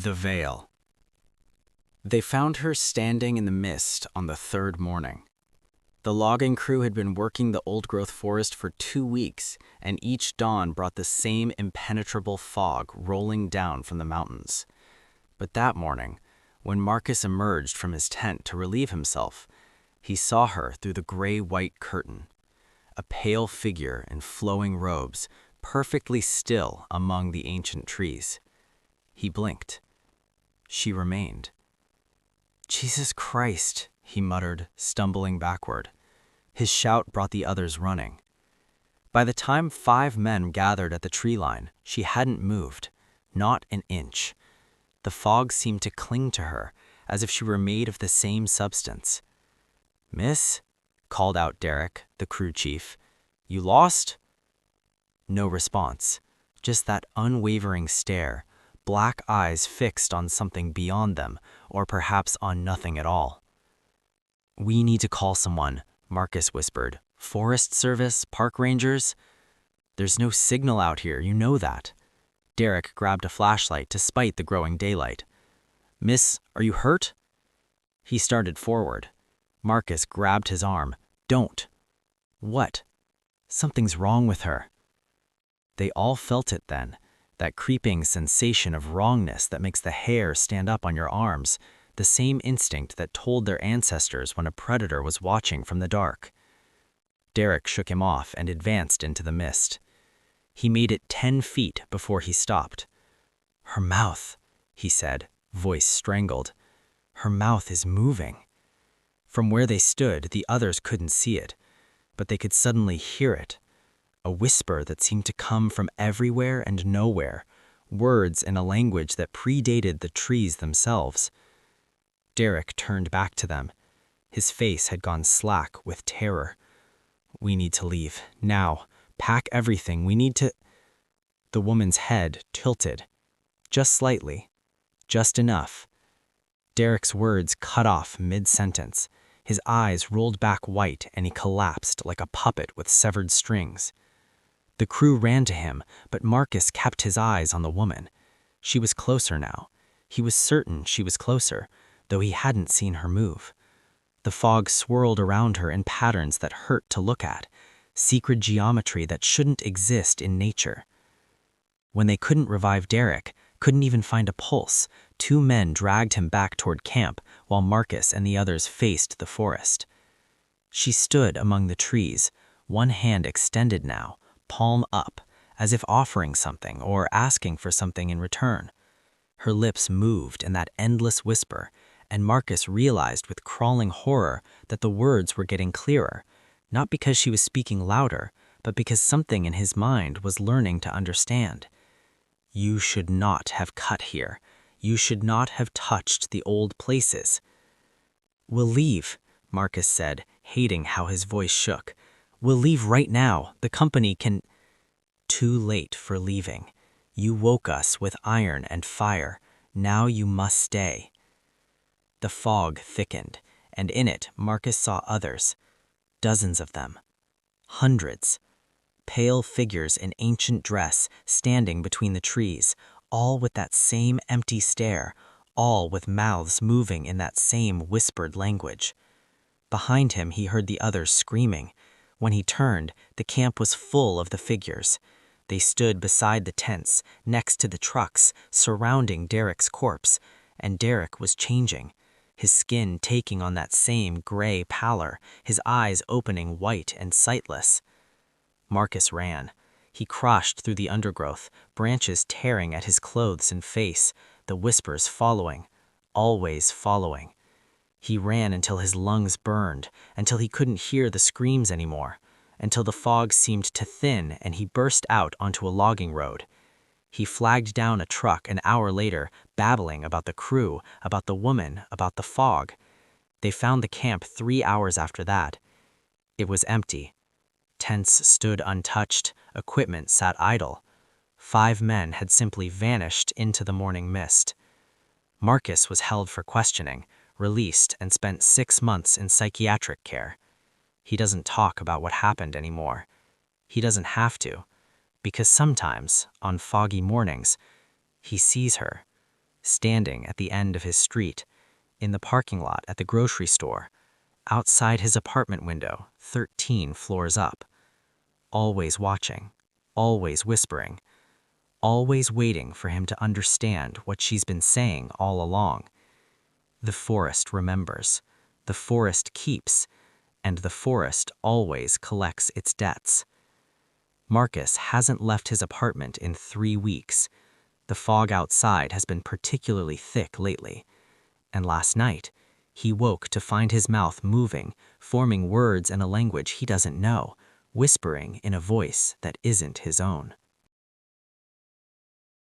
The Veil. They found her standing in the mist on the third morning. The logging crew had been working the old-growth forest for 2 weeks, and each dawn brought the same impenetrable fog rolling down from the mountains. But that morning, when Marcus emerged from his tent to relieve himself, he saw her through the gray-white curtain, a pale figure in flowing robes, perfectly still among the ancient trees. He blinked. She remained. "Jesus Christ," he muttered, stumbling backward. His shout brought the others running. By the time 5 men gathered at the tree line, she hadn't moved, not an inch. The fog seemed to cling to her, as if she were made of the same substance. "Miss," called out Derek, the crew chief, "you lost?" No response, just that unwavering stare, black eyes fixed on something beyond them, or perhaps on nothing at all. "We need to call someone," Marcus whispered. "Forest Service? Park Rangers?" "There's no signal out here, you know that." Derek grabbed a flashlight to spite the growing daylight. "Miss, are you hurt?" He started forward. Marcus grabbed his arm. "Don't." "What?" "Something's wrong with her." They all felt it then, that creeping sensation of wrongness that makes the hair stand up on your arms, the same instinct that told their ancestors when a predator was watching from the dark. Derek shook him off and advanced into the mist. He made it 10 feet before he stopped. "Her mouth," he said, voice strangled. "Her mouth is moving." From where they stood, the others couldn't see it, but they could suddenly hear it. A whisper that seemed to come from everywhere and nowhere, words in a language that predated the trees themselves. Derek turned back to them. His face had gone slack with terror. "We need to leave, now. Pack everything, we need to—" The woman's head tilted. Just slightly. Just enough. Derek's words cut off mid-sentence. His eyes rolled back white and he collapsed like a puppet with severed strings. The crew ran to him, but Marcus kept his eyes on the woman. She was closer now. He was certain she was closer, though he hadn't seen her move. The fog swirled around her in patterns that hurt to look at, secret geometry that shouldn't exist in nature. When they couldn't revive Derek, couldn't even find a pulse, 2 men dragged him back toward camp while Marcus and the others faced the forest. She stood among the trees, one hand extended now, palm up, as if offering something or asking for something in return. Her lips moved in that endless whisper, and Marcus realized with crawling horror that the words were getting clearer, not because she was speaking louder, but because something in his mind was learning to understand. "You should not have cut here. You should not have touched the old places." "We'll leave," Marcus said, hating how his voice shook. "We'll leave right now. The company can—" "Too late for leaving. You woke us with iron and fire. Now you must stay." The fog thickened, and in it Marcus saw others. Dozens of them. Hundreds. Pale figures in ancient dress standing between the trees, all with that same empty stare, all with mouths moving in that same whispered language. Behind him he heard the others screaming. When he turned, the camp was full of the figures. They stood beside the tents, next to the trucks, surrounding Derek's corpse, and Derek was changing, his skin taking on that same gray pallor, his eyes opening white and sightless. Marcus ran. He crashed through the undergrowth, branches tearing at his clothes and face, the whispers following, always following. He ran until his lungs burned, until he couldn't hear the screams anymore, until the fog seemed to thin and he burst out onto a logging road. He flagged down a truck an hour later, babbling about the crew, about the woman, about the fog. They found the camp 3 hours after that. It was empty. Tents stood untouched, equipment sat idle. 5 men had simply vanished into the morning mist. Marcus was held for questioning, released, and spent 6 months in psychiatric care. He doesn't talk about what happened anymore. He doesn't have to, because sometimes, on foggy mornings, he sees her, standing at the end of his street, in the parking lot at the grocery store, outside his apartment window, 13 floors up. Always watching, always whispering, always waiting for him to understand what she's been saying all along. The forest remembers, the forest keeps, and the forest always collects its debts. Marcus hasn't left his apartment in 3 weeks. The fog outside has been particularly thick lately, and last night, he woke to find his mouth moving, forming words in a language he doesn't know, whispering in a voice that isn't his own.